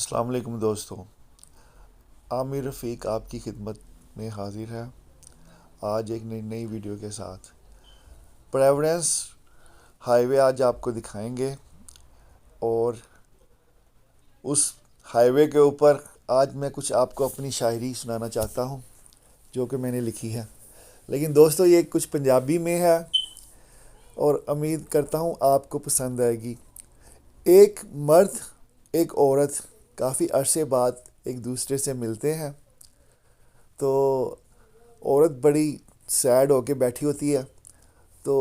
अस्सलाम वालेकुम दोस्तों। आमिर रफ़ीक आपकी खिदमत में हाजिर है आज एक नई वीडियो के साथ। प्रेवरेंस हाईवे आज आपको दिखाएंगे और उस हाईवे के ऊपर आज मैं कुछ आपको अपनी शायरी सुनाना चाहता हूँ जो कि मैंने लिखी है। लेकिन दोस्तों ये कुछ पंजाबी में है और उम्मीद करता हूँ आपको पसंद आएगी। एक मर्द एक औरत काफ़ी अरसे बाद एक दूसरे से मिलते हैं तो औरत बड़ी सैड होके बैठी होती है। तो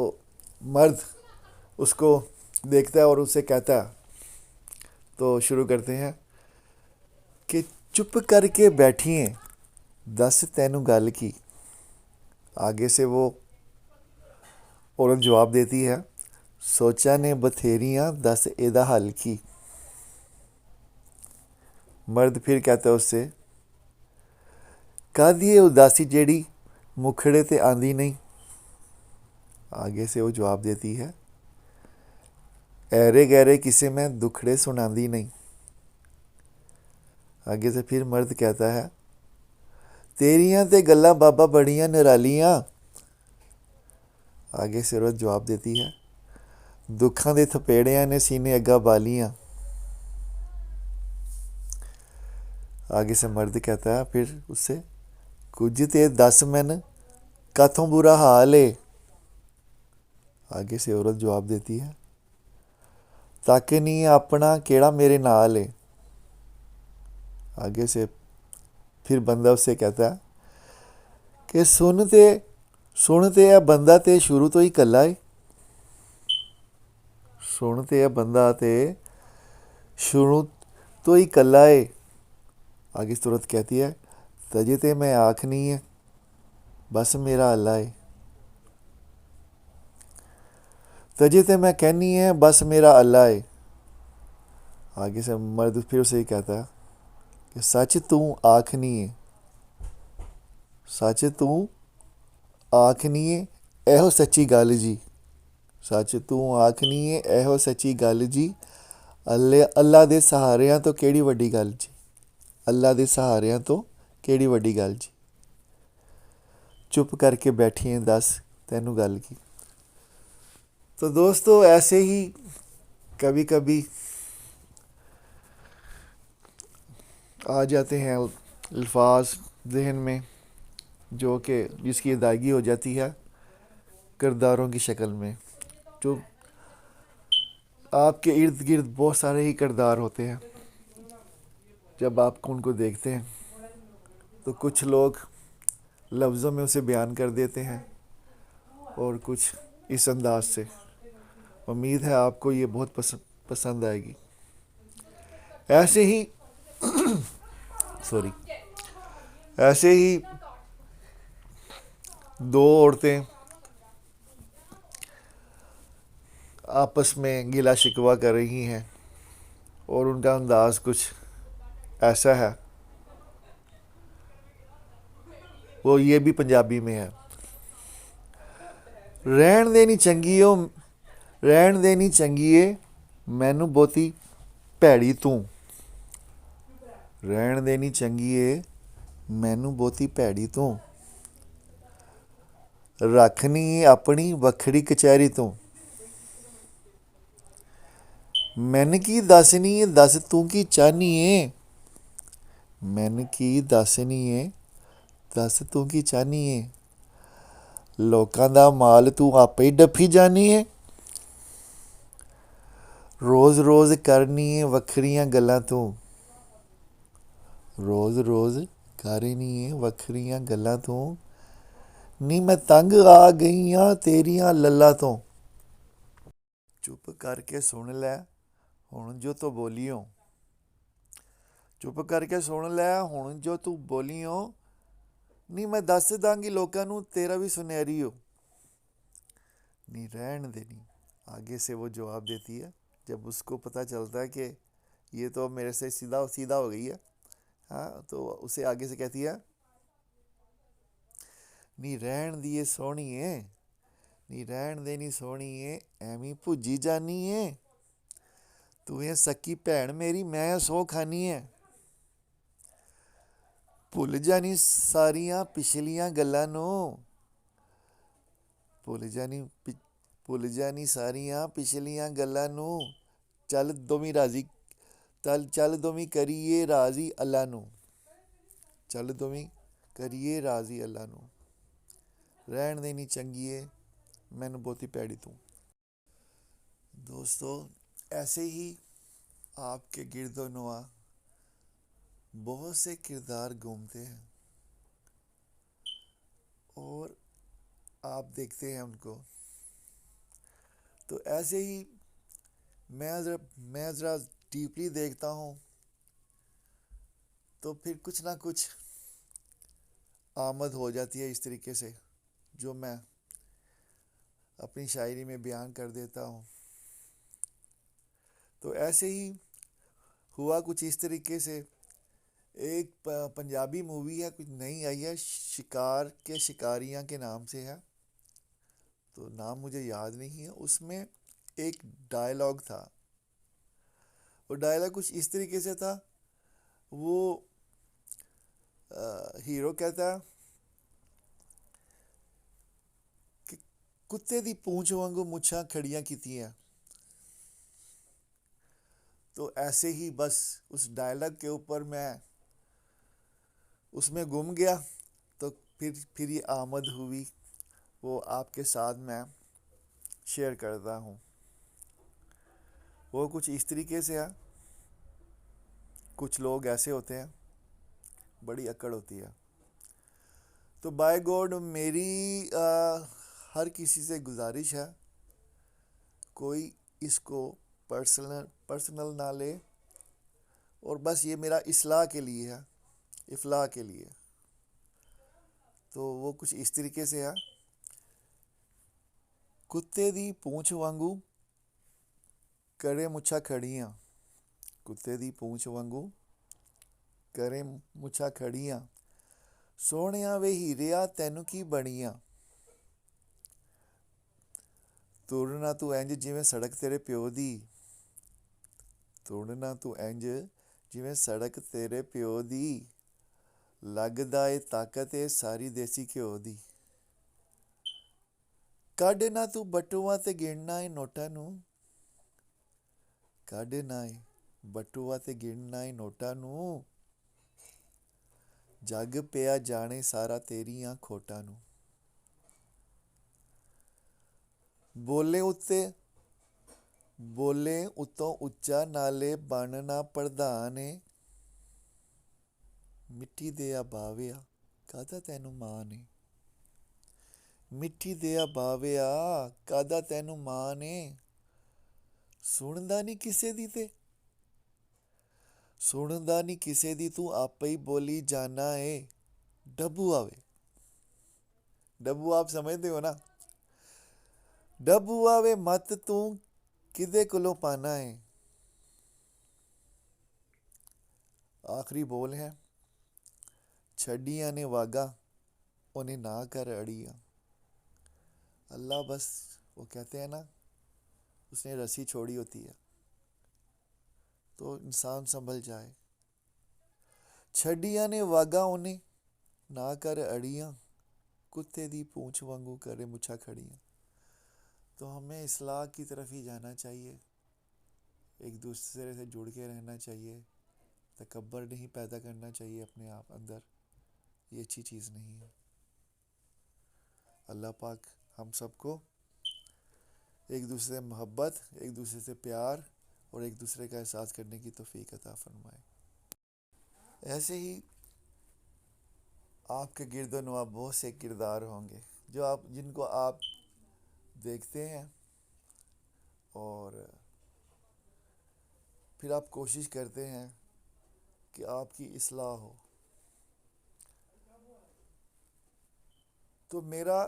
मर्द उसको देखता है और उससे कहता है, तो शुरू करते हैं कि चुप करके बैठिए दस तैनू गल की। आगे से वो औरत जवाब देती है, सोचा ने बथेरियां दस एदा हल की। मर्द फिर कहता है उससे, कादी ये उदासी जेड़ी मुखड़े ते आंदी नहीं। आगे से वो जवाब देती है, ऐरे गहरे किसे में दुखड़े सुनांदी नहीं। आगे से फिर मर्द कहता है, तेरियां ते गल्लां बाबा बड़ियां निरालियां। आगे से औरत जवाब देती है, दुखां दे थपेड़ियां ने सीने अग्गा बालियां। आगे से मर्द कहता है फिर उससे, कुछ ते दस मैन काथों बुरा हाल है। आगे से औरत जवाब देती है, ताके नहीं अपना केड़ा मेरे नाल है। आगे से फिर बंदा उससे कहता है कि सुन ते यह बंदा ते शुरू तो ही कला है। सुन ते यह बंदा ते शुरू तो ही कला है। आगे से औरत कहती है, तजे ते मैं आखनी है बस मेरा अल्लाह है। तजे ते मैं कहनी है बस मेरा अल्लाह है। आगे से मर्द फिर उसे ही कहता है कि सच तू आखनी है, सच तू आखनी है एहो सच्ची गल जी। सच तू आखनी है एहो सच्ची गल जी। अल्लाह दे सहारियां तो केड़ी वड्डी गल जी। अल्लाह दे सहारियां तो केड़ी वड्डी गल जी। चुप करके बैठी हैं दस तैनू गल की। तो दोस्तों ऐसे ही कभी कभी आ जाते हैं अल्फाज जहन में जो कि जिसकी अदायगी हो जाती है किरदारों की शक्ल में। जो आपके इर्द गिर्द बहुत सारे ही किरदार होते हैं। जब आप उनको देखते हैं तो कुछ लोग लफ्ज़ों में उसे बयान कर देते हैं और कुछ इस अंदाज से। उम्मीद है आपको ये बहुत पसंद आएगी। ऐसे ही सॉरी ऐसे ही दो औरतें आपस में गिला शिकवा कर रही हैं और उनका अंदाज कुछ ऐसा है। वो ये भी पंजाबी में है। रहन देनी चंगी ओ रहन देनी चंगी है मैनू बहुती भैड़ी तू। रहन देनी चंगी है मैनू बहुती भैड़ी तू। रखनी अपनी वखड़ी कचहरी तू। मैन की दसनी है दस तू की चाहनी है। मैन की दसनी है दस तू की चाहनी है। लोकां दा माल तू आपे ही डफी जानी है। रोज़ रोज़ करनी है वखरियां गल्लां तू। रोज़ रोज़ करनी है वखरियां गल्लां तू। नी मैं तंग आ गई हाँ तेरियां लल्लां तो। चुप करके सुन लै हुण जो तो बोलियो। चुप करके सुन लै हुण जो तू बोलियो। नी मैं दस दांगी लोकां नू तेरा भी सुनहरी हो। नी रहन दे नी। आगे से वो जवाब देती है जब उसको पता चलता है कि ये तो मेरे से सीधा सीधा हो गई है। हाँ, तो उसे आगे से कहती है, नी रहन दिए सोहनी है नी रहन दे नी सोहनी है एवी भुजी जानी है। तू है सकी भैन मेरी, मैं सौ खानी है। भुल जानी सारियां पिछलियां गल्लां नूं, भुल जानी भुल जानी सारियां पिछलियां गल्लां नूं। चल दोमी राजी, चल दोमी करिए राजी अल्लाह नूं। चल दोमी करिए राजी अल्लाह नूं। रहन देनी चंगिए मैनू बहुती पैड़ी तू। दोस्तों, ऐसे ही आपके गिरदो नवा बहुत से किरदार घूमते हैं और आप देखते हैं उनको। तो ऐसे ही मैं ज़रा डीपली देखता हूँ तो फिर कुछ ना कुछ आमद हो जाती है इस तरीके से, जो मैं अपनी शायरी में बयान कर देता हूँ। तो ऐसे ही हुआ कुछ इस तरीके से। एक पंजाबी मूवी है, कुछ नई आई है, शिकार के शिकारियाँ के नाम से है, तो नाम मुझे याद नहीं है। उसमें एक डायलॉग था, वो डायलॉग कुछ इस तरीके से था। वो हीरो कहता है कि कुत्ते दी पूंछ वांगू मुछां खड़ियां कीतियां। तो ऐसे ही बस उस डायलॉग के ऊपर मैं उसमें गुम गया। तो फिर ये आमद हुई, वो आपके साथ मैं शेयर करता हूँ। वो कुछ इस तरीके से है। कुछ लोग ऐसे होते हैं, बड़ी अकड़ होती है। तो बाय गॉड मेरी हर किसी से गुजारिश है, कोई इसको पर्सनल ना ले, और बस ये मेरा इस्लाह के लिए है, इफलाह के लिए। तो वो कुछ इस तरीके से है। कुत्ते दी पूंछ वांगू करे मुच्छा खड़ियां, कुत्ते दी पूंछ वांगू करे मुच्छा खड़ियां, सोहणिया वे हीरिया तैनू की बणियां। तुरना तू इंज जिवें सड़क तेरे प्यो दी, तुरना तू इंज जिवें सड़क तेरे प्यो दी, लगदा ए ताकत ए सारी देसी घ्यो दी। ਕੱਢ ਨਾ ਤੂੰ ਬਟੂਆਂ ਤੇ ਗਿਣਨਾ ਏ ਨੋਟਾਂ ਨੂੰ, ਕੱਢ ਨਾ ਏ ਬਟੂਆਂ ਤੇ ਗਿਣਨਾ ਏ ਨੋਟਾਂ ਨੂੰ, ਜੱਗ ਪਿਆ ਜਾਣੇ ਸਾਰਾ ਤੇਰੀਆਂ ਖੋਟਾਂ ਨੂੰ। ਬੋਲੇ ਉੱਤੇ ਬੋਲੇ ਉੱਤੋਂ ਉੱਚਾ ਨਾਲੇ ਬਣਨਾ ਪ੍ਰਧਾਨ ਏ, ਮਿੱਟੀ ਦਿਆ ਬਾਵਿਆ ਕਾਹਦਾ ਤੈਨੂੰ ਮਾਣ ਏ, ਮਿੱਟੀ ਦਿਆ ਬਾਵਿਆ ਕਾਹਦਾ ਤੈਨੂੰ ਮਾਣ ਏ। ਸੁਣਦਾ ਨਹੀਂ ਕਿਸੇ ਦੀ ਤੇ ਸੁਣਦਾ ਨਹੀਂ ਕਿਸੇ ਦੀ ਤੂੰ ਆਪੇ ही बोली जाना है। डब्बू आवे, डब्बू आप समझते हो ना, डब्बू आवे मत तू किदे कोलों पाना है। आखिरी बोल है, छड़ियां ने वागा उन्हें ना कर अड़िया। अल्लाह बस वो कहते हैं ना, उसने रस्सी छोड़ी होती है तो इंसान संभल जाए। छड़ियां ने वागा उन्हें ना कर अड़ियाँ, कुत्ते दी पूंछ वांगू करे मुछा खड़ियाँ। तो हमें इस्लाह की तरफ ही जाना चाहिए, एक दूसरे से जुड़ के रहना चाहिए, तकब्बर नहीं पैदा करना चाहिए अपने आप अंदर, ये अच्छी चीज़ नहीं है। अल्लाह पाक हम सबको एक दूसरे से मोहब्बत, एक दूसरे से प्यार और एक दूसरे का एहसास करने की तौफीक अता फरमाए। ऐसे ही आपके गिरदोनवा बहुत से किरदार होंगे जिनको आप देखते हैं और फिर आप कोशिश करते हैं कि आपकी इस्लाह हो। तो मेरा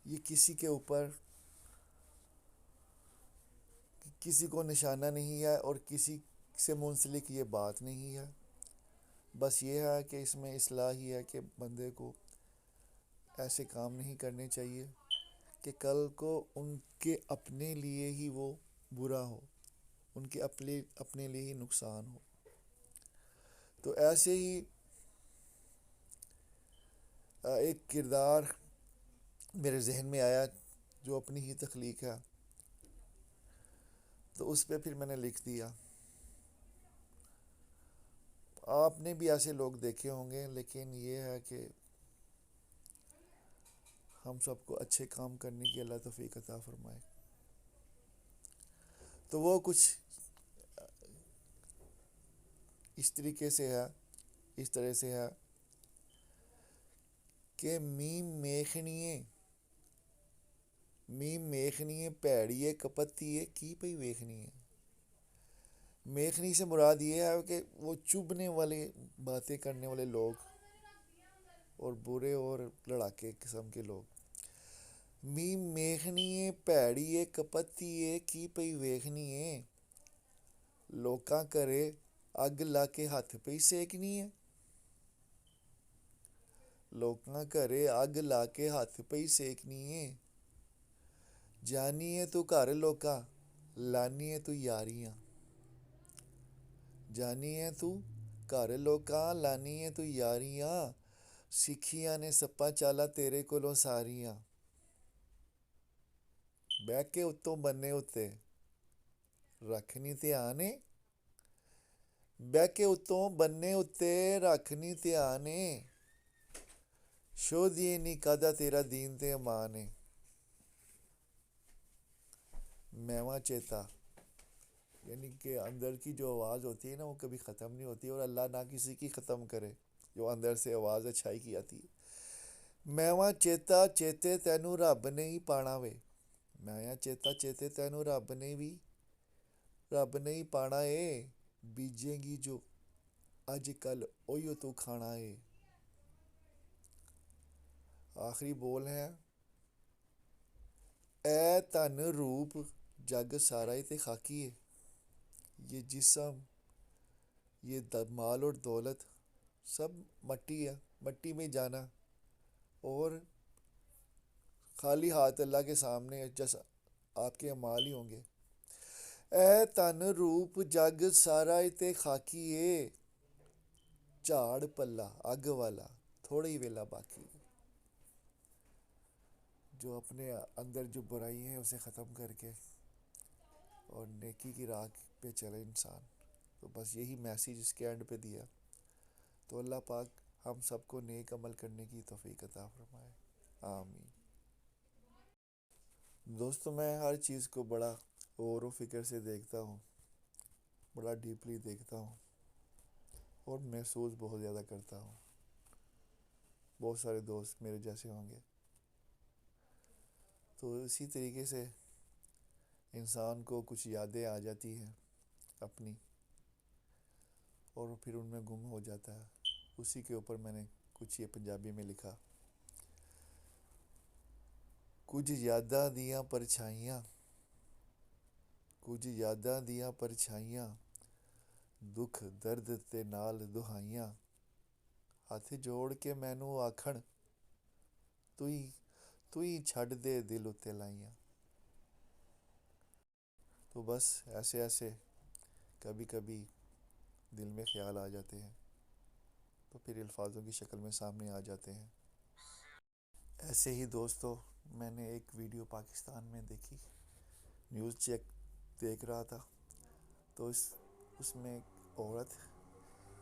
ये किसी के ऊपर किसी को निशाना नहीं है और किसी से मुंसलिक ये बात नहीं है। बस ये है कि इसमें इस्लाह ही है कि बंदे को ऐसे काम नहीं करने चाहिए कि कल को उनके अपने लिए ही वो बुरा हो। उनके अपने लिए ही नुकसान हो। तो ऐसे ही एक किरदार मेरे जहन में आया जो अपनी ही तख्लीक है, तो उस पर फिर मैंने लिख दिया। आपने भी ऐसे लोग देखे होंगे, लेकिन ये है कि हम सबको अच्छे काम करने की अल्लाह तौफीक अता फरमाए। तो वो कुछ इस तरीके से है, इस तरह से है कि मीम मेखनिए भैड़िए कपतिए की पई वेखनिए। मेखनी से मुराद ये है कि वो चुभने वाले बातें करने वाले लोग और बुरे और लड़ाके किस्म के लोग। मीम मेखनिए भैड़िए कपतिए की पई वेखनिए, लोकां घरे अग ला के हत्थ पई सेकनी है। लोकां घरे अग ला के हत्थ पई सेकनी है। जानी है तू घर लोका, लानी है तू यारियां। जानी है तू घर लोका, लानी है तू यारियां। सिक्खियां ने सप्पा चाला तेरे कोलों सारियां। बह के उत्तों बन्ने उत्ते रख नी ध्यान ए। बह के उत्तों बन्ने उत्ते रख नी ध्यान ए। शोधिए नी कादा तेरा दीन ते अमान है। मेवा चेता, यानी कि अंदर की जो आवाज़ होती है ना, वो कभी ख़त्म नहीं होती, और अल्लाह ना किसी की ख़त्म करे जो अंदर से आवाज़ अच्छाई की आती है। मेवा चेता चेते तैनू रब ने ही पाना वे। मैं चेता चेते तैनू रब ने ही पाना है। बीजेंगी जो अज कल ओयो तू खाना है। आखिरी बोल है, ए धन रूप जग सारा ही ते खाकी है। ये जिसम, ये माल और दौलत सब मट्टी है, मट्टी में जाना, और खाली हाथ अल्लाह के सामने जैसा आपके अमाल ही होंगे। ए धन रूप जग सारा ही ते खाकी है। झाड़ पल्ला अग वाला थोड़ा ही वेला बाकी। जो अपने अंदर जो बुराई है उसे ख़त्म करके और नेकी की राह पे चले इंसान। तो बस यही मैसेज इसके एंड पे दिया। तो अल्लाह पाक हम सबको नेक अमल करने की तौफीक अता फरमाए, आमीन। दोस्तों, मैं हर चीज़ को बड़ा गौर व फिक्र से देखता हूँ, बड़ा डीपली देखता हूँ और महसूस बहुत ज़्यादा करता हूँ। बहुत सारे दोस्त मेरे जैसे होंगे। तो इसी तरीके से इंसान को कुछ यादें आ जाती हैं अपनी, और फिर उनमें गुम हो जाता है। उसी के ऊपर मैंने कुछ ये पंजाबी में लिखा। कुछ यादां दियां परछाइयां, कुछ यादां दियां परछाइयां, दुख दर्द ते नाल दुहाइयां, हथ जोड़ के मैनू आखण तू ही छड़ दे दिल उत्ते लाइयां। तो बस ऐसे ऐसे कभी कभी दिल में ख्याल आ जाते हैं, तो फिर अल्फाजों की शक्ल में सामने आ जाते हैं। ऐसे ही दोस्तों, मैंने एक वीडियो पाकिस्तान में देखी, न्यूज़ चेक देख रहा था, तो उसमें एक औरत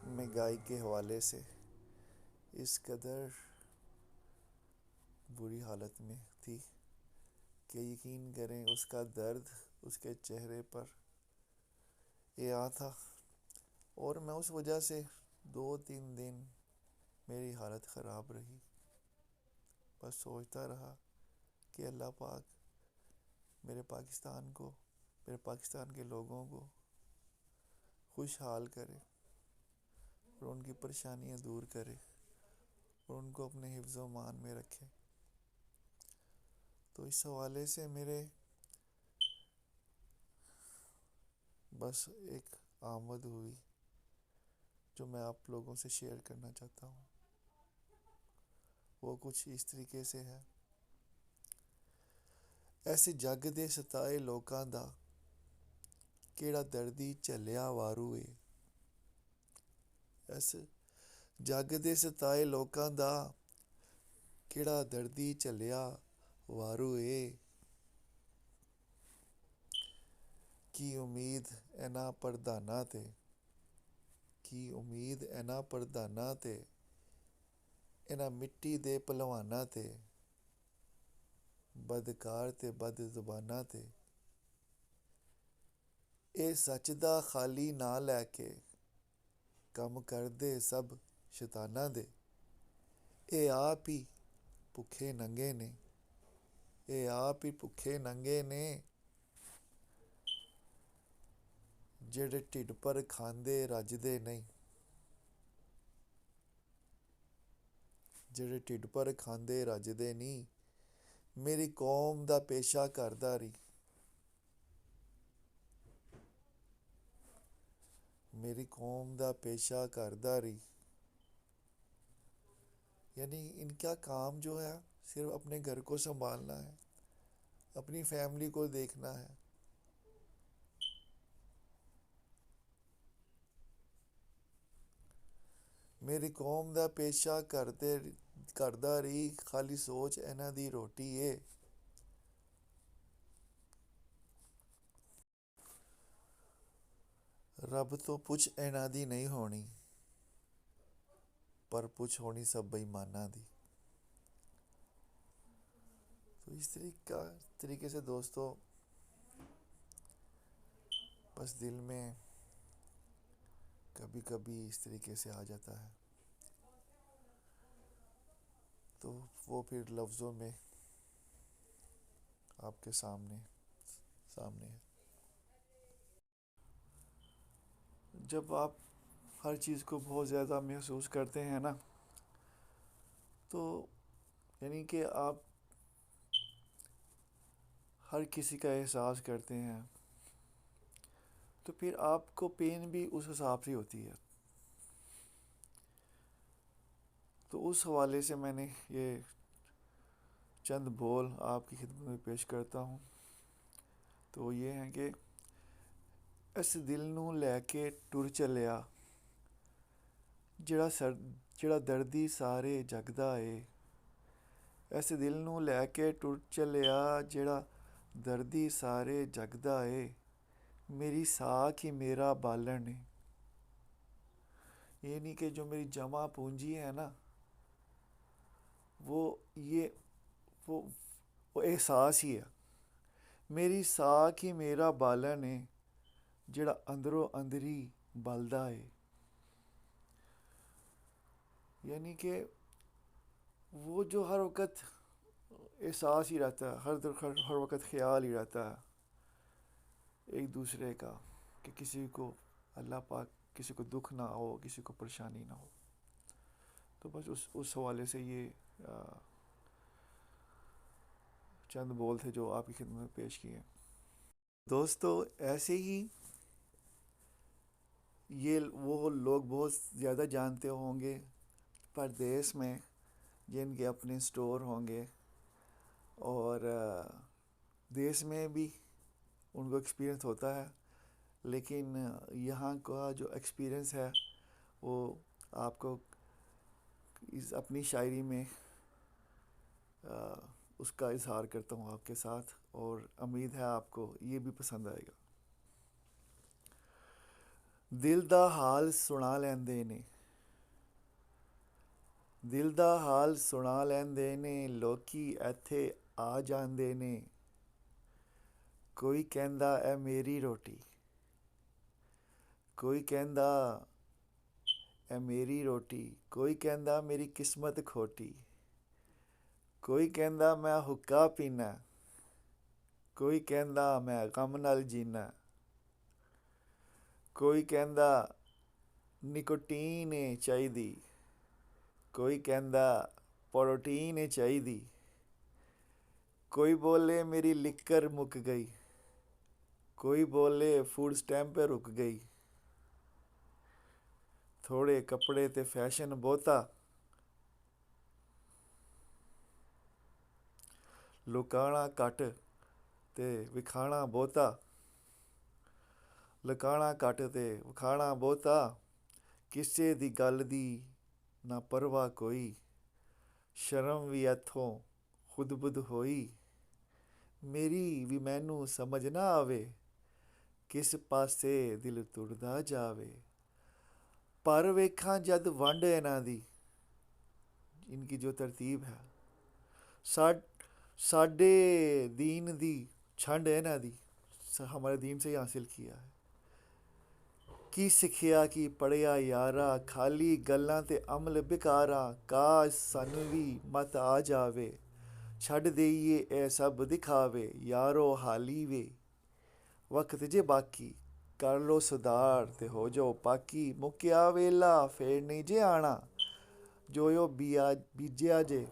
महंगाई के हवाले से इस कदर बुरी हालत में थी कि यकीन करें उसका दर्द उसके चेहरे पर ये था। और मैं उस वजह से 2-3 दिन मेरी हालत ख़राब रही। बस सोचता रहा कि अल्लाह पाक मेरे पाकिस्तान के लोगों को खुशहाल करे और उनकी परेशानियां दूर करे और उनको अपने हिफ्ज़ व मान में रखे। तो इस हवाले से मेरे बस एक आमद हुई जो मैं आप लोगों से शेयर करना चाहता हूँ। वो कुछ इस तरीके से है। ऐसे जग दे सताए लोकां दा ਕਿਹੜਾ ਦਰਦੀ ਝੱਲਿਆ ਵਾਰੂ ਏ। ਇਸ ਜੱਗ ਦੇ ਸਤਾਏ ਲੋਕਾਂ ਦਾ ਕਿਹੜਾ ਦਰਦੀ ਝੱਲਿਆ ਵਾਰੂ ਏ। ਕੀ ਉਮੀਦ ਇਹਨਾਂ ਪ੍ਰਧਾਨਾਂ ਤੇ, ਕੀ ਉਮੀਦ ਇਹਨਾਂ ਪ੍ਰਧਾਨਾਂ ਤੇ, ਇਹਨਾਂ ਮਿੱਟੀ ਦੇ ਭਲਵਾਨਾਂ ਤੇ, ਬਦਕਾਰ ਤੇ ਬਦ ਜ਼ੁਬਾਨਾਂ ਤੇ। ਇਹ ਸੱਚ ਦਾ ਖਾਲੀ ਨਾਂ ਲੈ ਕੇ ਕੰਮ ਕਰਦੇ ਸਭ ਸ਼ੈਤਾਨਾਂ ਦੇ। ਇਹ ਆਪ ਹੀ ਭੁੱਖੇ ਨੰਗੇ ਨੇ, ਇਹ ਆਪ ਹੀ ਭੁੱਖੇ ਨੰਗੇ ਨੇ, ਜਿਹੜੇ ਢਿੱਡ ਭਰ ਖਾਂਦੇ ਰੱਜਦੇ ਨਹੀਂ, ਜਿਹੜੇ ਢਿੱਡ ਭਰ ਖਾਂਦੇ ਰੱਜਦੇ ਨਹੀਂ। ਮੇਰੀ ਕੌਮ ਦਾ ਪੇਸ਼ਾ ਘਰਦਾਰੀ, मेरी कौम दा पेशा घरदारी। यानी इनका काम जो है सिर्फ अपने घर को संभालना है, अपनी फैमिली को देखना है। मेरी कौम दा पेशा घरदारी, खाली सोच इन्हां दी रोटी है। रब तो पुछ इन्हां दी नहीं होनी, पर पुछ होनी सब बेईमाना दी। तो इस तरीके से दोस्तों बस दिल में कभी कभी इस तरीके से आ जाता है, तो वो फिर लफ्ज़ों में आपके सामने है। जब आप हर चीज़ को बहुत ज़्यादा महसूस करते हैं ना, तो यानी कि आप हर किसी का एहसास करते हैं, तो फिर आपको पेन भी उस हिसाब से होती है। तो उस हवाले से मैंने ये चंद बोल आपकी खिदमत में पेश करता हूँ। तो ये हैं कि इस दिल नूं लैके टुर चलिया, ਜਿਹੜਾ ਦਰਦੀ ਸਾਰੇ ਜਗਦਾ ਏ। ਇਸ ਦਿਲ ਨੂੰ ਲੈ ਕੇ ਟੁਰ ਚੱਲਿਆ, ਜਿਹੜਾ ਦਰਦੀ ਸਾਰੇ ਜਗਦਾ ਏ। मेरी साख ही मेरा बालन है। ये नहीं कि जो मेरी जमा पूंजी है ना, वो एहसास ही है। मेरी साख ही मेरा बालन है, जेड़ा अंदरों अंदरी बलदा है। यानी कि वो जो हर वक़्त एहसास ही रहता है, हर वक़्त ख्याल ही रहता है एक दूसरे का, कि किसी को अल्लाह पाक किसी को दुख ना हो, किसी को परेशानी ना हो। तो बस उस हवाले से ये चंद बोल थे जो आपकी खिदमत में पेश किए। दोस्तों ऐसे ही ये वो लोग बहुत ज़्यादा जानते होंगे परदेश में, जिनके अपने स्टोर होंगे, और देश में भी उनको एक्सपीरियंस होता है, लेकिन यहाँ का जो एक्सपीरियंस है वो आपको इस अपनी शायरी में उसका इजहार करता हूँ आपके साथ, और उम्मीद है आपको ये भी पसंद आएगा। दिल दा हाल सुना लैंदे ने, दिल दा हाल सुना लैंदे ने, लोकी इत्थे आ जांदे ने। कोई कहंदा ऐ मेरी रोटी, कोई कहंदा ऐ मेरी रोटी, कोई कहंदा मेरी किस्मत खोटी, कोई कहंदा मैं हुक्का पीना, कोई कहंदा मैं गम नाल जीना, कोई कहंदा निकोटीन चाहिदी, कोई कहंदा प्रोटीन चाहिदी, कोई बोले मेरी लिकर मुक गई, कोई बोले फूड स्टैंप पे रुक गई। थोड़े कपड़े ते फैशन बहुता, लुकाना घट ते विखाना बहुता। लकाना घट ते वखाना बहुता, किसे दी गल दी ना परवाह कोई, शर्म भी इत्थों खुद बुद होई, मेरी भी मैनू समझ ना आवे, किस पासे दिल तुरदा जावे। पर वेखां जद वंड इन्हां दी, इनकी जो तरतीब है, सा साडे दीन दी छंड है इन्हां दी, हमारे दीन से ही हासिल किया है। की सिक्खिया की पढ़िया यारा, खाली गल्लां ते अमल बेकारा, काश सानू भी मत आ जावे, छड्ड देइये ए सब दिखावे, यारो हाली वे वक्त जे बाकी, कर लो सुधार ते हो जाओ पाकी, मुक्या वेला फेर नहीं जे आना, जोयो बीजेआ जे,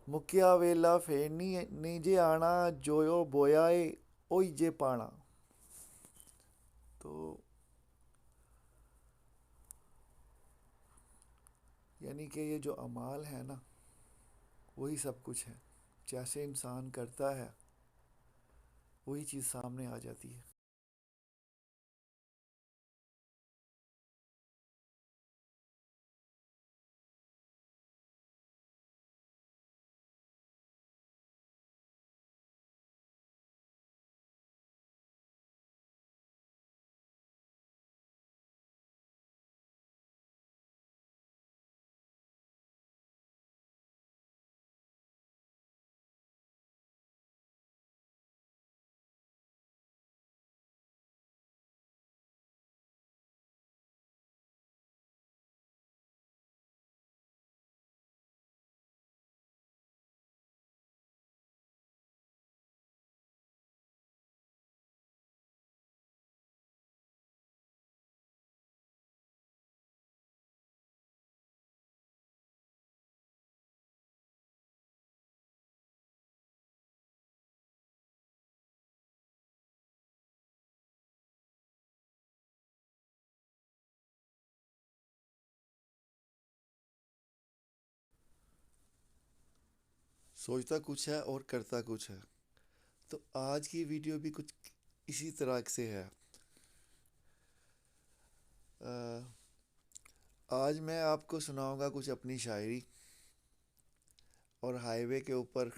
मुक्या वेला फेर नहीं जे आना, जोयो बोया ए ओई जे पाना। तो यानी कि ये जो अमाल है ना, वही सब कुछ है। जैसे इंसान करता है वही चीज़ सामने आ जाती है। सोचता कुछ है और करता कुछ है। तो आज की वीडियो भी कुछ इसी तरह से है। आज मैं आपको सुनाऊंगा कुछ अपनी शायरी, और हाईवे के ऊपर